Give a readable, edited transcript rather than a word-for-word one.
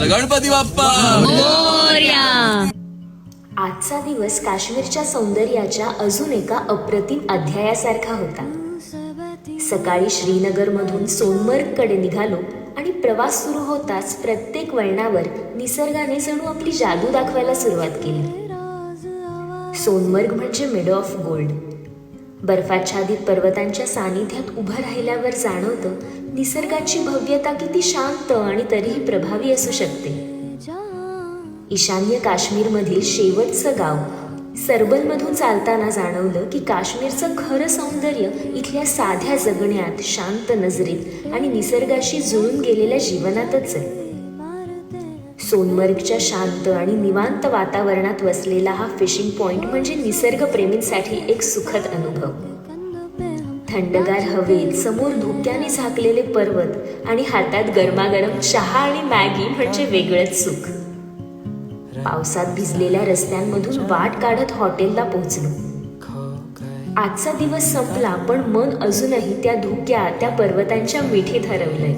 गणपती बाप्पा. आजचा दिवस काश्मीरच्या सौंदर्याच्या अजून एका अप्रतिम अध्यायासारखा होता. सकाळी श्रीनगरमधून सोनमर्गकडे निघालो आणि प्रवास सुरू होताच प्रत्येक वळणावर निसर्गाने जणू आपली जादू दाखवायला सुरुवात केली. सोनमर्ग म्हणजे मेड ऑफ गोल्ड. बर्फाच्छादित पर्वतांच्या सानिध्यात उभं राहिल्यावर जाणवतं निसर्गाची भव्यता किती शांत आणि तरीही प्रभावी असू शकते. ईशान्य काश्मीरमधील शेवटचं गाव सरबलमधून चालताना जाणवलं की काश्मीरचं खरं सौंदर्य इथल्या साध्या जगण्यात, शांत नजरेत आणि निसर्गाशी जुळून गेलेल्या जीवनातच आहे. सोनमर्गच्या शांत आणि निवांत वातावरणात वसलेला हा फिशिंग पॉइंट म्हणजे निसर्गप्रेमींसाठी एक सुखद अनुभव. थंडगार हवेत समोर धुक्याने झाकलेले पर्वत आणि हातात गरमागरम चहा आणि मॅगी म्हणजे वेगळंच सुख. पावसात भिजलेल्या रस्त्यांमधून वाट काढत हॉटेलला पोहोचलो. आजचा दिवस संपला पण मन अजूनही त्या धुक्या, त्या पर्वतांच्या मिठीत हरवलंय.